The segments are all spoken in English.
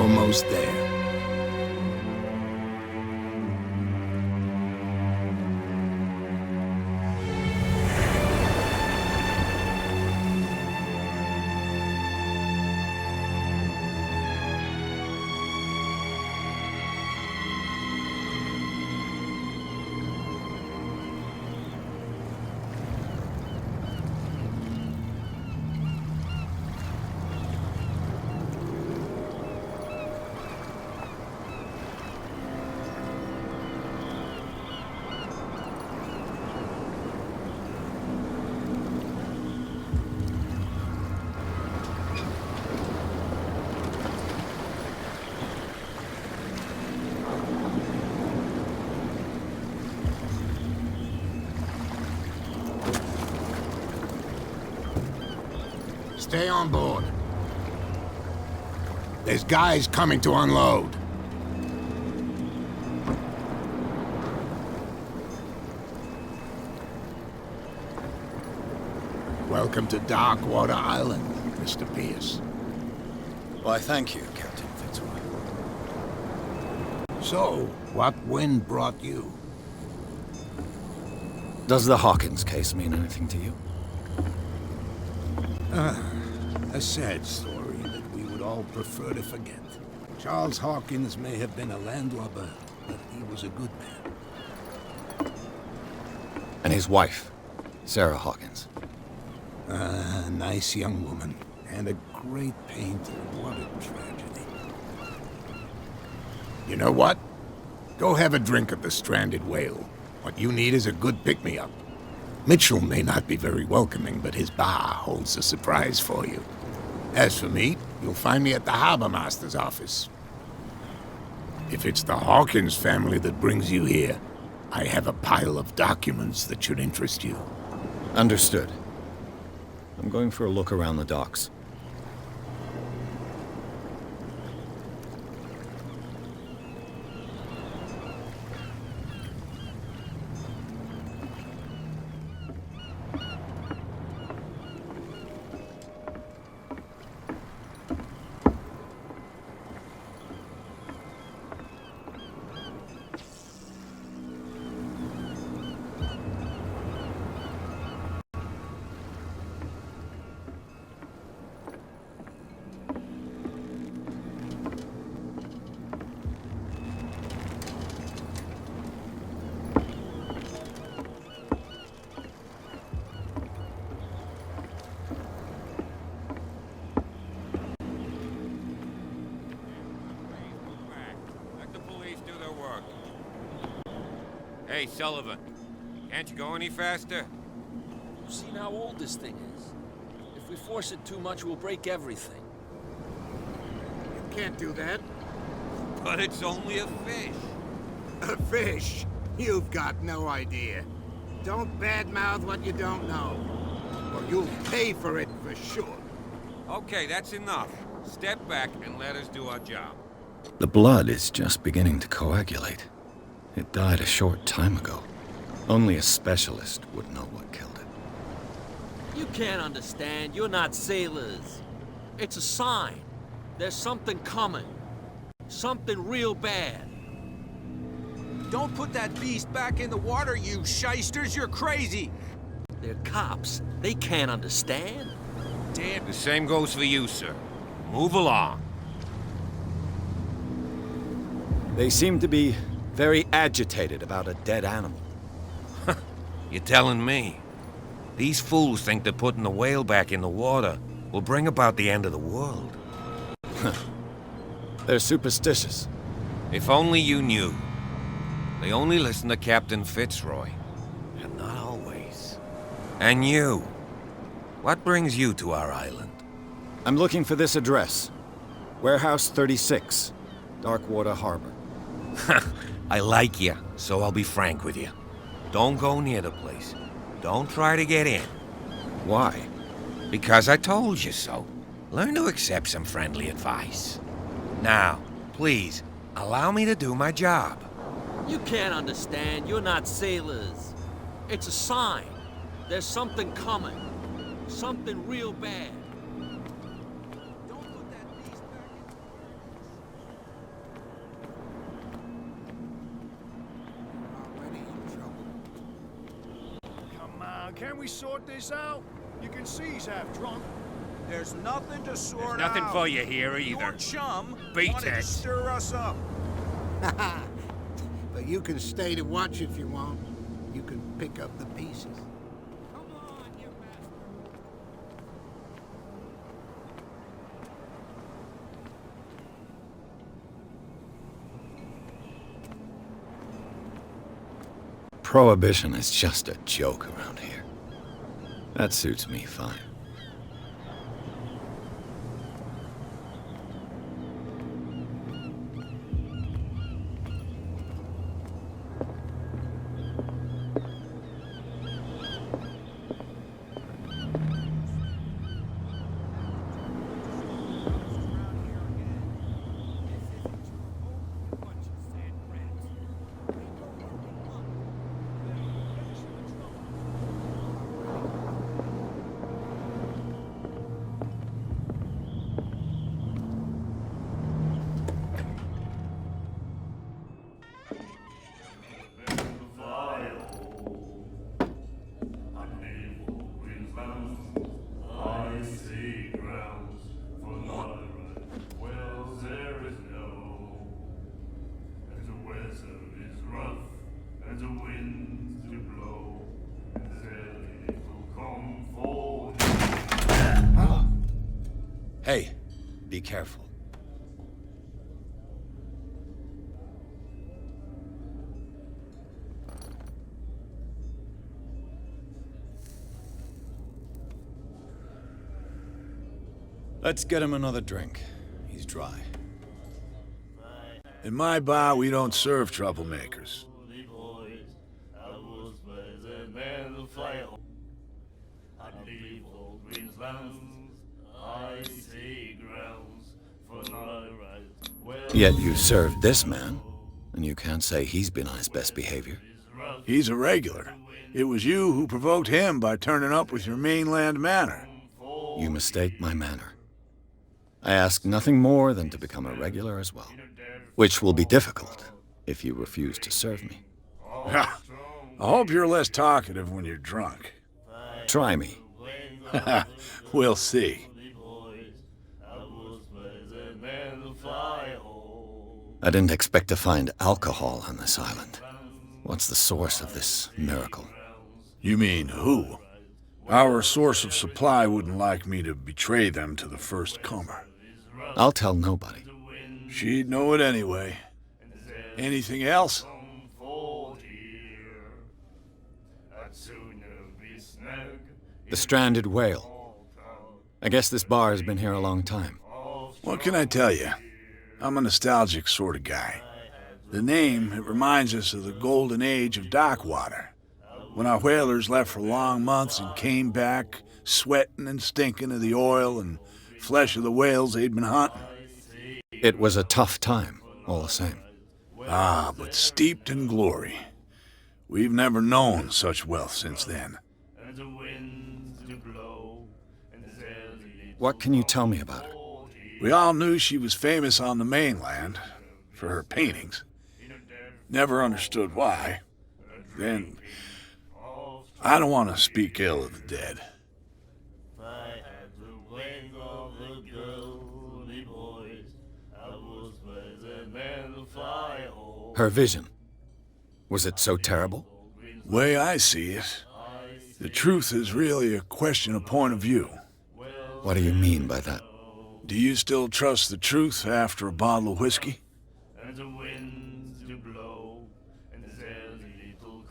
almost there. Stay on board. There's guys coming to unload. Welcome to Darkwater Island, Mr. Pierce. Why, thank you, Captain Fitzroy. So, what wind brought you? Does the Hawkins case mean anything to you? A sad story that we would all prefer to forget. Charles Hawkins may have been a landlubber, but he was a good man. And his wife, Sarah Hawkins. A nice young woman, and a great painter. What a tragedy. You know what? Go have a drink at the Stranded Whale. What you need is a good pick-me-up. Mitchell may not be very welcoming, but his bar holds a surprise for you. As for me, you'll find me at the Harbor Master's office. If it's the Hawkins family that brings you here, I have a pile of documents that should interest you. Understood. I'm going for a look around the docks. Hey, Sullivan. Can't you go any faster? You've seen how old this thing is. If we force it too much, we'll break everything. You can't do that. But it's only a fish. A fish? You've got no idea. Don't badmouth what you don't know, or you'll pay for it for sure. Okay, that's enough. Step back and let us do our job. The blood is just beginning to coagulate. It died a short time ago. Only a specialist would know what killed it. You can't understand. You're not sailors. It's a sign. There's something coming. Something real bad. Don't put that beast back in the water, you shysters! You're crazy! They're cops. They can't understand. Damn. The same goes for you, sir. Move along. They seem to be very agitated about a dead animal. You're telling me? These fools think that putting the whale back in the water will bring about the end of the world. They're superstitious. If only you knew. They only listen to Captain Fitzroy. And not always. And you. What brings you to our island? I'm looking for this address. Warehouse 36, Darkwater Harbor. I like you, so I'll be frank with you. Don't go near the place. Don't try to get in. Why? Because I told you so. Learn to accept some friendly advice. Now, please, allow me to do my job. You can't understand. You're not sailors. It's a sign. There's something coming. Something real bad. Don't put that beast back in. Now, can we sort this out? You can see he's half drunk. There's nothing to sort out. Nothing for you here either. Your chum Beat wanted to it. stir us up. But you can stay to watch if you want. You can pick up the pieces. Come on, you bastard. Prohibition is just a joke around here. That suits me fine. Hey, be careful. Let's get him another drink. He's dry. In my bar, we don't serve troublemakers. Yet you served this man, and you can't say he's been on his best behavior. He's a regular. It was you who provoked him by turning up with your mainland manner. You mistake my manner. I ask nothing more than to become a regular as well, which will be difficult if you refuse to serve me. I hope you're less talkative when you're drunk. Try me. We'll see. I didn't expect to find alcohol on this island. What's the source of this miracle? You mean who? Our source of supply wouldn't like me to betray them to the first comer. I'll tell nobody. She'd know it anyway. Anything else? The stranded whale. I guess this bar has been here a long time. What can I tell you? I'm a nostalgic sort of guy. The name, it reminds us of the golden age of Darkwater, when our whalers left for long months and came back sweating and stinking of the oil and flesh of the whales they'd been hunting. It was a tough time, all the same. Ah, but steeped in glory. We've never known such wealth since then. What can you tell me about her? We all knew she was famous on the mainland for her paintings. Never understood why. Then, I don't want to speak ill of the dead. Her vision. Was it so terrible? Way I see it, the truth is really a question of point of view. What do you mean by that? Do you still trust the truth after a bottle of whiskey?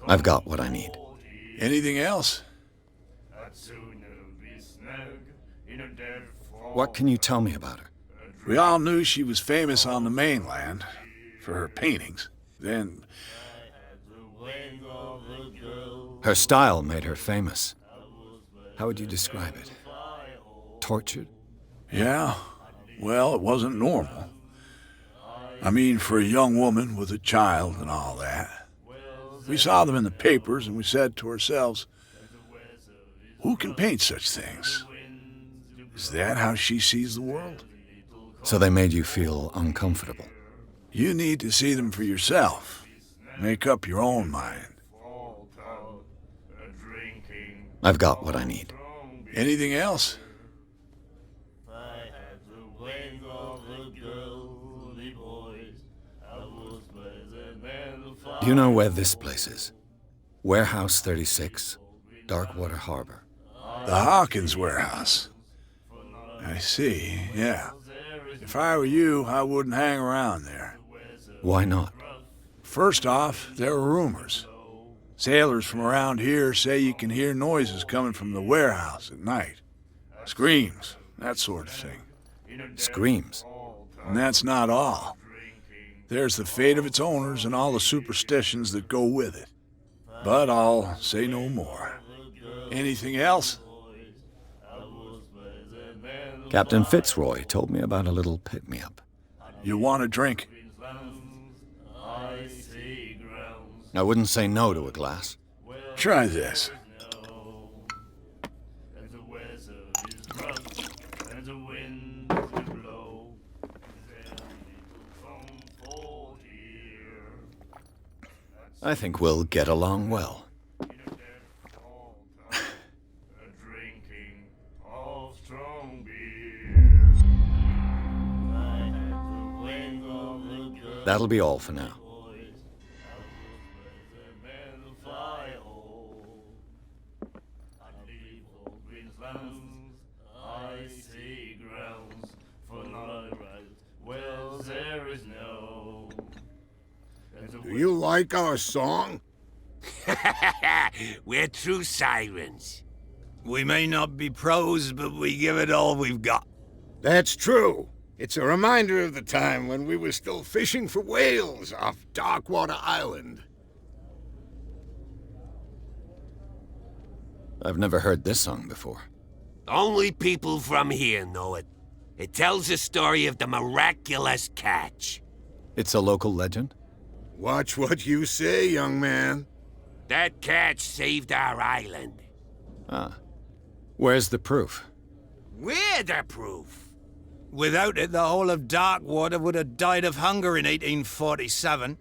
I've got what I need. Anything else? What can you tell me about her? We all knew she was famous on the mainland for her paintings. Then, Her style made her famous. How would you describe it? Tortured? yeah, well, it wasn't normal. I mean, for a young woman with a child and all that. We saw them in the papers and we said to ourselves, who can paint such things? Is that how she sees the world? So they made you feel uncomfortable. You need to see them for yourself. Make up your own mind. I've got what I need. Anything else? Do you know where this place is? Warehouse 36, Darkwater Harbor. The Hawkins warehouse. I see, yeah. If I were you, I wouldn't hang around there. Why not? First off, there are rumors. Sailors from around here say you can hear noises coming from the warehouse at night. Screams, that sort of thing. Screams. And that's not all. There's the fate of its owners and all the superstitions that go with it. But I'll say no more. Anything else? Captain Fitzroy told me about a little pick-me-up. You want a drink? I wouldn't say no to a glass. Try this. I think we'll get along well. That'll be all for now. Do you like our song? We're true sirens. We may not be pros, but we give it all we've got. That's true. It's a reminder of the time when we were still fishing for whales off Darkwater Island. I've never heard this song before. Only people from here know it. It tells the story of the miraculous catch. It's a local legend? Watch what you say, young man. That catch saved our island. Ah. Where's the proof? We're the proof. Without it, the whole of Darkwater would have died of hunger in 1847.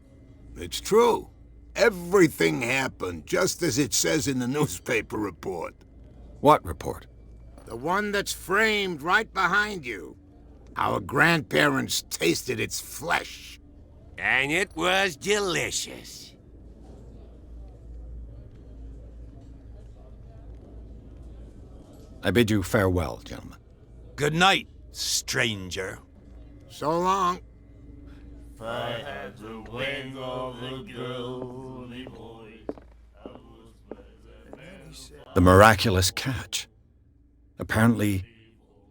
It's true. Everything happened just as it says in the newspaper report. What report? The one that's framed right behind you. Our grandparents tasted its flesh. And it was delicious. I bid you farewell, gentlemen. Good night, stranger. So long. If I had the wings of the girly voice, I would The miraculous catch. Apparently,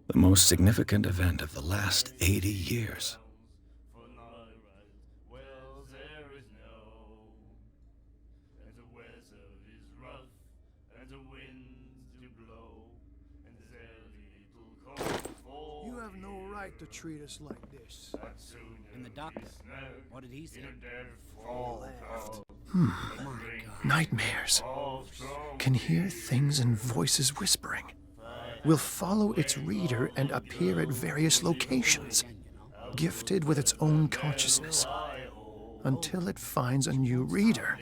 the most significant event of the last 80 years. You have no right to treat us like this. And the doctor, what did he say? Nightmares. Can hear things and voices whispering. Will follow its reader and appear at various locations, gifted with its own consciousness, until it finds a new reader.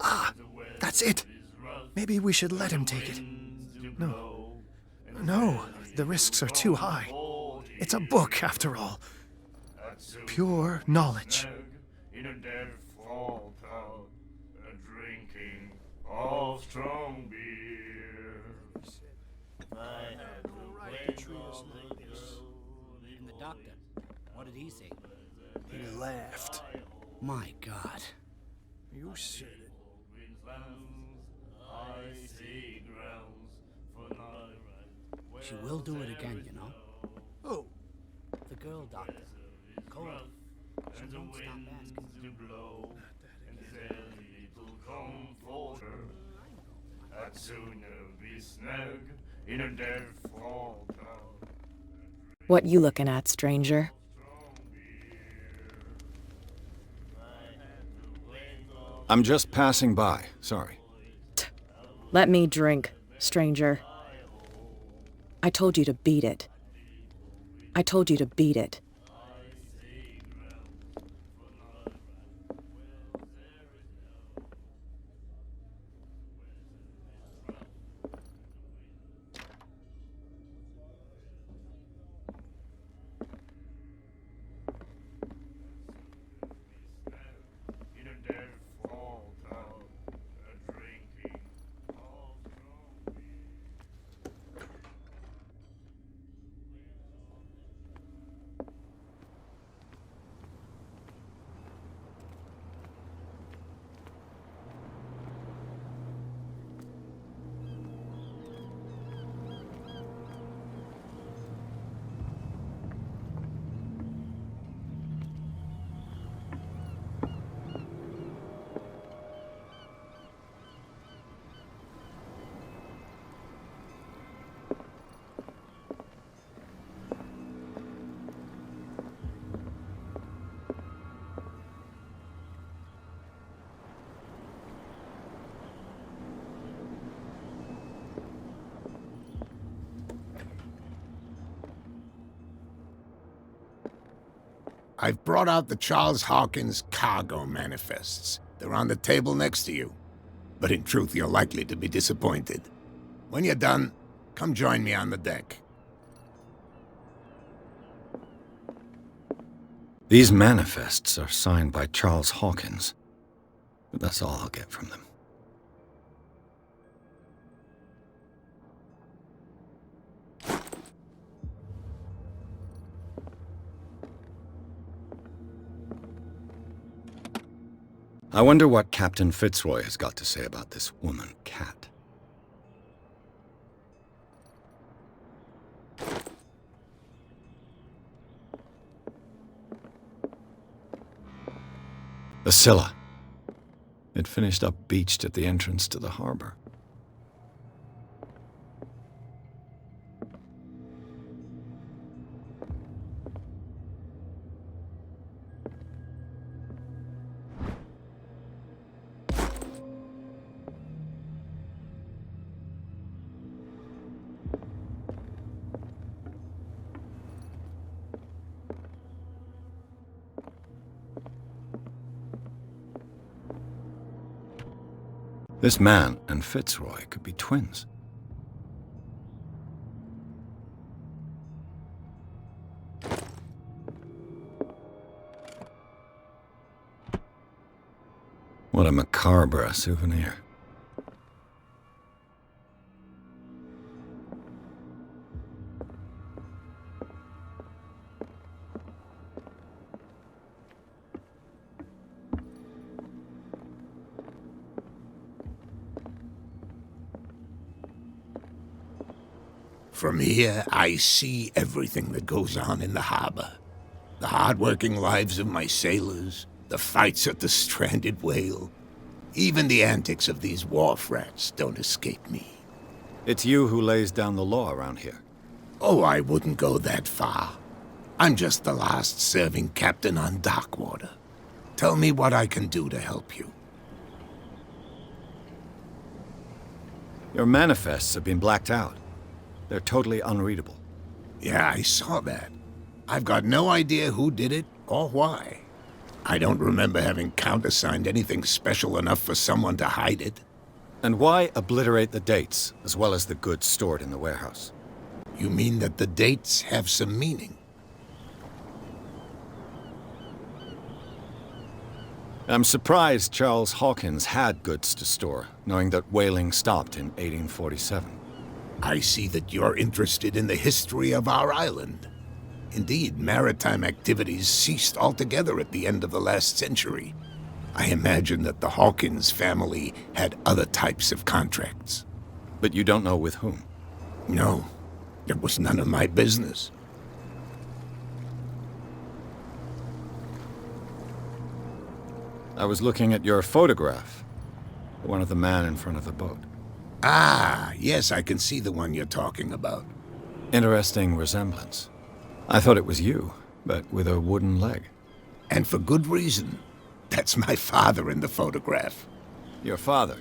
Ah, that's it. Maybe we should let him take it. No, the risks are too high. It's a book, after all. Pure knowledge. in a dead fall town, drinking all strong beer. I had the right to all the girls. And the doctor, what did he say? He laughed. My God. You said it. She will do it again, you know. Oh, The girl doctor. Cold. She won't stop asking. I'd sooner be snug in a dead fall town. What you looking at, stranger? I'm just passing by, sorry. Let me drink, stranger. I told you to beat it. I told you to beat it. I've brought out the Charles Hawkins cargo manifests. They're on the table next to you. But in truth, you're likely to be disappointed. When you're done, come join me on the deck. These manifests are signed by Charles Hawkins, but that's all I'll get from them. I wonder what Captain Fitzroy has got to say about this woman, Cat. The Scylla. It finished up beached at the entrance to the harbor. This man and Fitzroy could be twins. What a macabre souvenir. From here, I see everything that goes on in the harbor. The hard-working lives of my sailors, the fights at the stranded whale. Even the antics of these wharf rats don't escape me. It's you who lays down the law around here. Oh, I wouldn't go that far. I'm just the last serving captain on Darkwater. Tell me what I can do to help you. Your manifests have been blacked out. They're totally unreadable. Yeah, I saw that. I've got no idea who did it or why. I don't remember having countersigned anything special enough for someone to hide it. And why obliterate the dates, as well as the goods stored in the warehouse? You mean that the dates have some meaning? I'm surprised Charles Hawkins had goods to store, knowing that whaling stopped in 1847. I see that you're interested in the history of our island. Indeed, maritime activities ceased altogether at the end of the last century. I imagine that the Hawkins family had other types of contracts. But you don't know with whom? No, it was none of my business. I was looking at your photograph. One of the man in front of the boat. Ah, yes, I can see the one you're talking about. Interesting resemblance. I thought it was you, but with a wooden leg. And for good reason. That's my father in the photograph. Your father?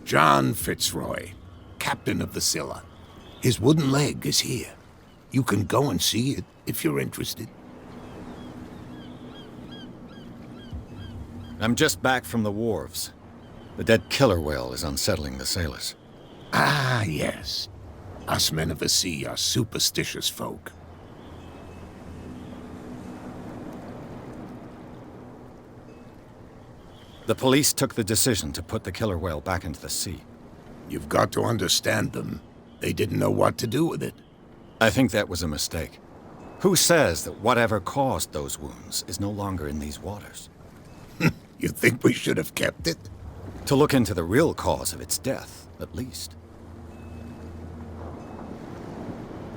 John Fitzroy, captain of the Scylla. His wooden leg is here. You can go and see it if you're interested. I'm just back from the wharves. The dead killer whale is unsettling the sailors. Ah, yes. Us men of the sea are superstitious folk. The police took the decision to put the killer whale back into the sea. You've got to understand them. They didn't know what to do with it. I think that was a mistake. Who says that whatever caused those wounds is no longer in these waters? You think we should have kept it? To look into the real cause of its death, at least.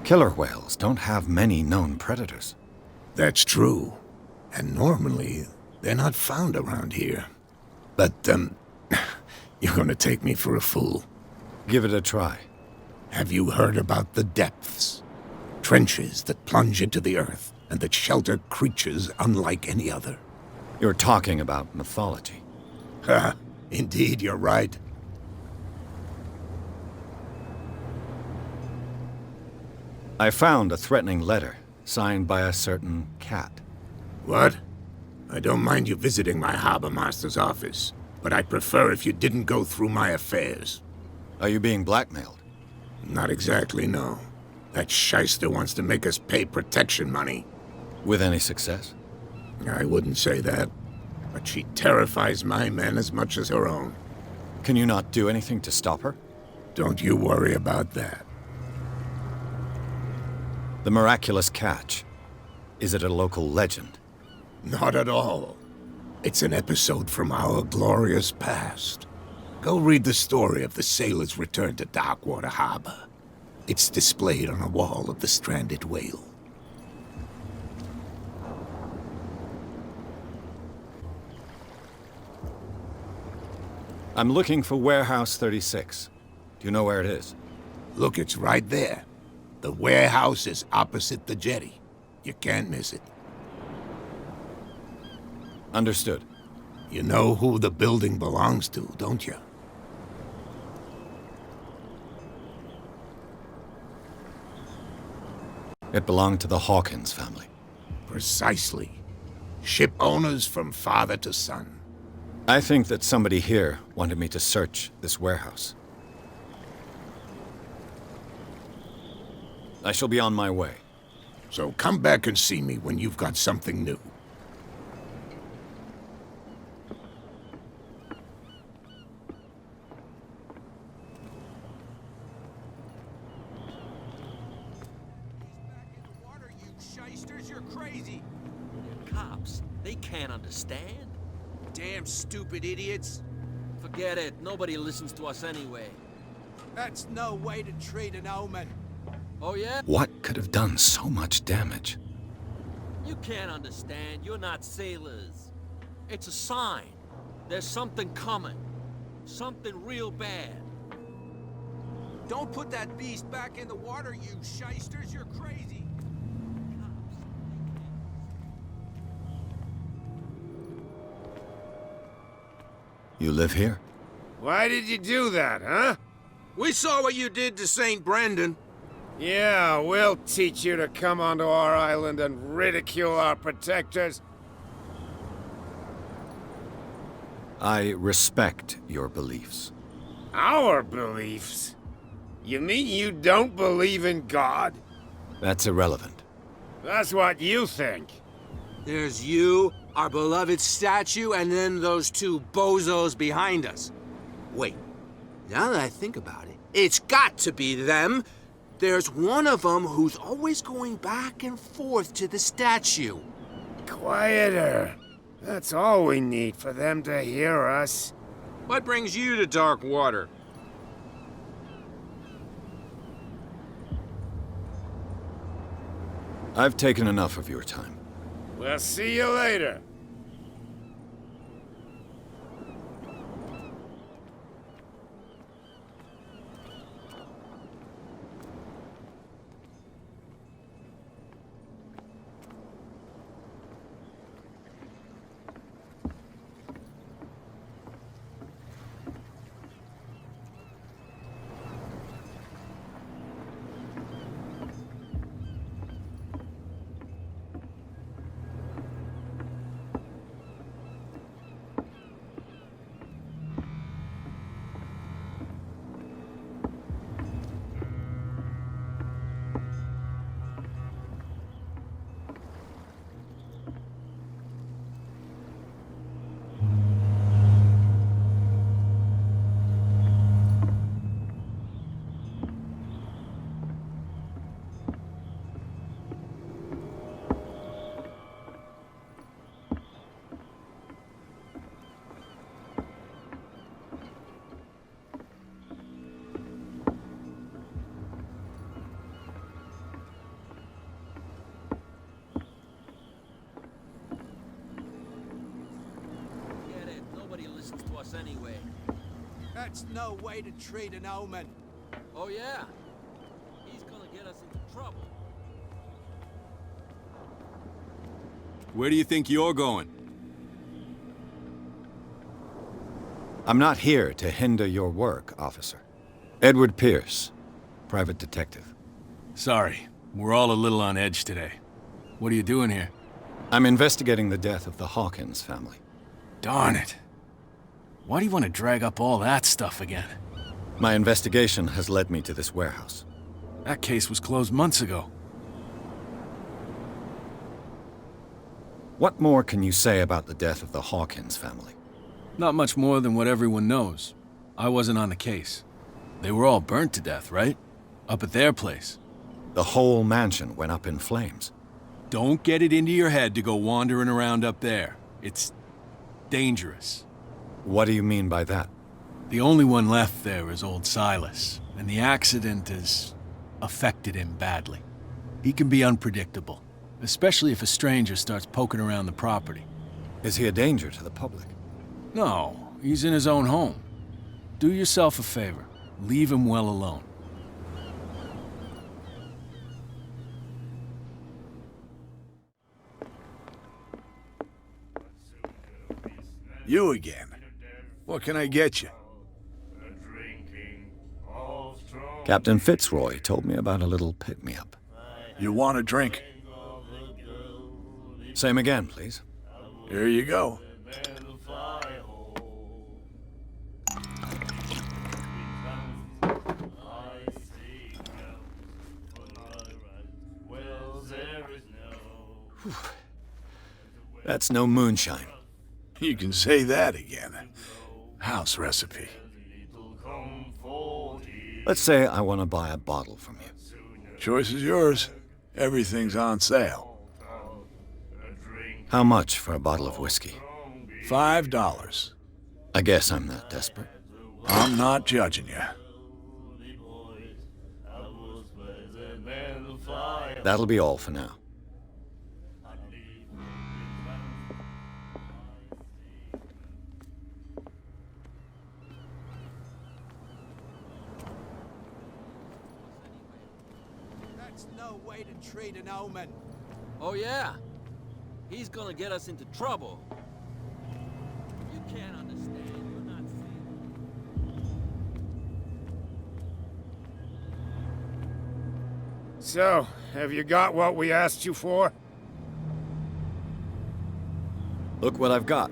Killer whales don't have many known predators. That's true. And normally, they're not found around here. But, you're gonna take me for a fool. Give it a try. Have you heard about the depths? Trenches that plunge into the earth and that shelter creatures unlike any other. You're talking about mythology. Ha! Indeed, you're right. I found a threatening letter, signed by a certain cat. What? I don't mind you visiting my harbor master's office, but I'd prefer if you didn't go through my affairs. Are you being blackmailed? Not exactly, no. That shyster wants to make us pay protection money. With any success? I wouldn't say that, but she terrifies my men as much as her own. Can you not do anything to stop her? Don't you worry about that. The miraculous catch. Is it a local legend? Not at all. It's an episode from our glorious past. Go read the story of the sailor's return to Darkwater Harbor. It's displayed on a wall of the stranded whale. I'm looking for Warehouse 36. Do you know where it is? Look, it's right there. The warehouse is opposite the jetty. You can't miss it. Understood. You know who the building belongs to, don't you? It belonged to the Hawkins family. Precisely. Ship owners from father to son. I think that somebody here wanted me to search this warehouse. I shall be on my way. So come back and see me when you've got something new. You're crazy. They're cops. They can't understand. Damn stupid idiots. Forget it. Nobody listens to us anyway. That's no way to treat an omen. Oh, yeah? What could have done so much damage? You can't understand. You're not sailors. It's a sign. There's something coming. Something real bad. Don't put that beast back in the water, you shysters. You're crazy. You live here? Why did you do that, huh? We saw what you did to St. Brendan. Yeah, we'll teach you to come onto our island and ridicule our protectors. I respect your beliefs. Our beliefs? You mean you don't believe in God? That's irrelevant. That's what you think. There's you, our beloved statue, and then those two bozos behind us. Wait, now that I think about it, it's got to be them. There's one of them who's always going back and forth to the statue. Quieter. That's all we need for them to hear us. What brings you to Darkwater? I've taken enough of your time. We'll see you later. Anyway. That's no way to treat an omen. Oh, yeah? He's gonna get us into trouble. Where do you think you're going? I'm not here to hinder your work, officer. Edward Pierce, private detective. Sorry, we're all a little on edge today. What are you doing here? I'm investigating the death of the Hawkins family. Darn it. Why do you want to drag up all that stuff again? My investigation has led me to this warehouse. That case was closed months ago. What more can you say about the death of the Hawkins family? Not much more than what everyone knows. I wasn't on the case. They were all burnt to death, right? Up at their place. The whole mansion went up in flames. Don't get it into your head to go wandering around up there. It's dangerous. What do you mean by that? The only one left there is old Silas, and the accident has affected him badly. He can be unpredictable, especially if a stranger starts poking around the property. Is he a danger to the public? No, he's in his own home. Do yourself a favor. Leave him well alone. You again. What can I get you? Captain Fitzroy told me about a little pick-me-up. You want a drink? Same again, please. Here you go. That's no moonshine. You can say that again. House recipe. Let's say I want to buy a bottle from you. Choice is yours. Everything's on sale. How much for a bottle of whiskey? $5. I guess I'm not desperate. I'm not judging you. That'll be all for now. That's no way to treat an omen. Oh, yeah? He's gonna get us into trouble. You can't understand. You're not seeing. So, have you got what we asked you for? Look what I've got.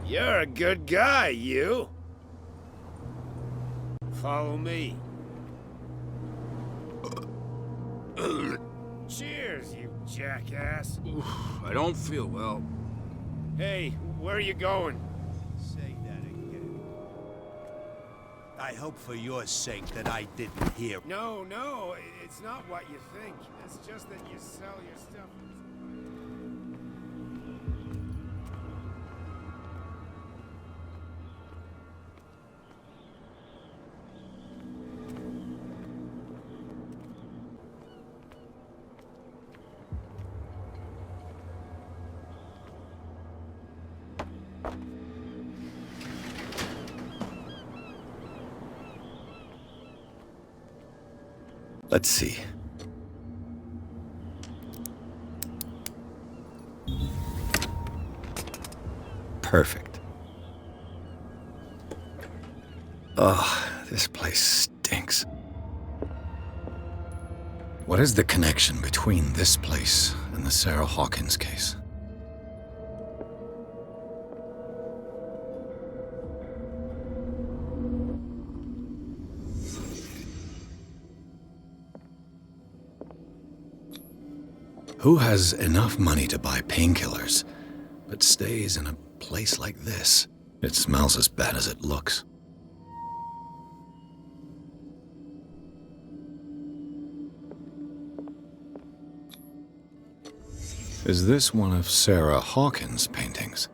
You're a good guy, you. Follow me. Cheers, you jackass. I don't feel well. Hey, where are you going? Say that again. I hope for your sake that I didn't hear. No, it's not what you think. It's just that you sell your stuff. Let's see. Perfect. Oh, this place stinks. What is the connection between this place and the Sarah Hawkins case? Who has enough money to buy painkillers, but stays in a place like this? It smells as bad as it looks. Is this one of Sarah Hawkins' paintings?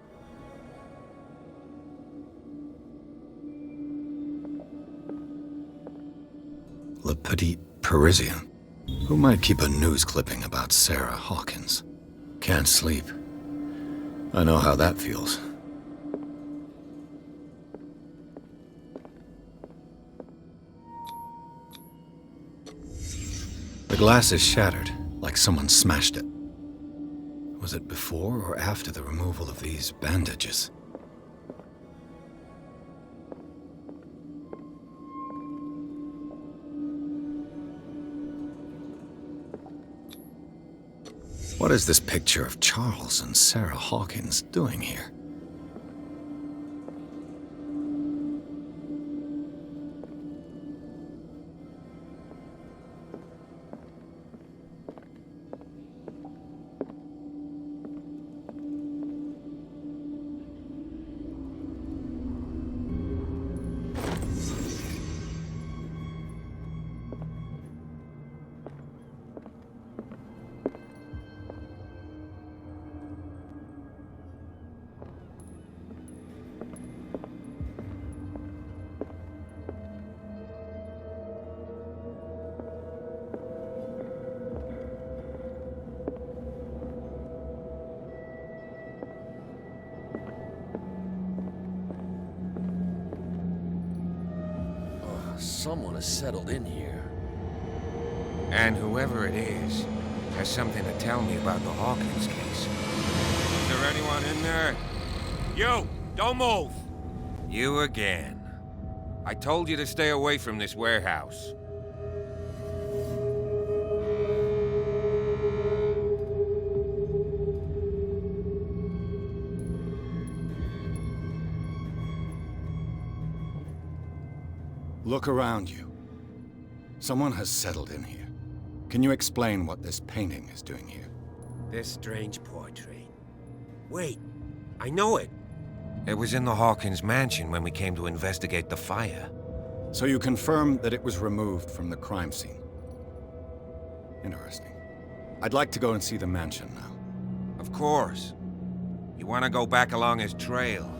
Le Petit Parisien. Who might keep a news clipping about Sarah Hawkins? Can't sleep. I know how that feels. The glass is shattered, like someone smashed it. Was it before or after the removal of these bandages? What is this picture of Charles and Sarah Hawkins doing here? Someone has settled in here. And whoever it is has something to tell me about the Hawkins case. Is there anyone in there? You! Don't move! You again. I told you to stay away from this warehouse. Look around you. Someone has settled in here. Can you explain what this painting is doing here? This strange portrait. Wait, I know it. It was in the Hawkins mansion when we came to investigate the fire. So you confirm that it was removed from the crime scene? Interesting. I'd like to go and see the mansion now. Of course. You want to go back along his trail?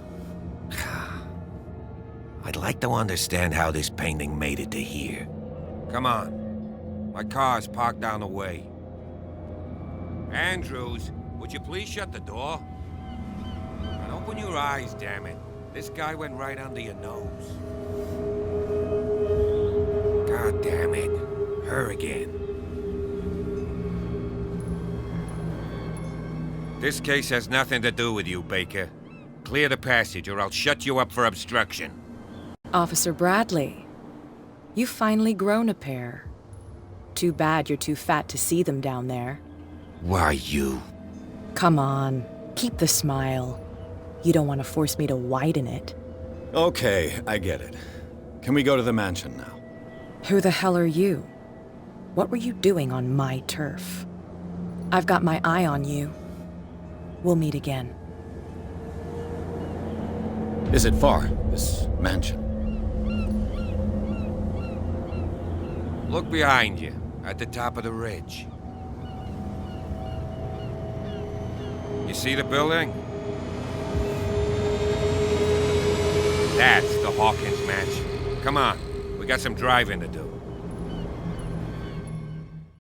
I'd like to understand how this painting made it to here. Come on. My car's parked down the way. Andrews, would you please shut the door? And open your eyes, damn it. This guy went right under your nose. God damn it. Her again. This case has nothing to do with you, Baker. Clear the passage or I'll shut you up for obstruction. Officer Bradley, you've finally grown a pair. Too bad you're too fat to see them down there. Why, you? Come on, keep the smile. You don't want to force me to widen it. Okay, I get it. Can we go to the mansion now? Who the hell are you? What were you doing on my turf? I've got my eye on you. We'll meet again. Is it far, this mansion? Look behind you, at the top of the ridge. You see the building? That's the Hawkins mansion. Come on, we got some driving to do.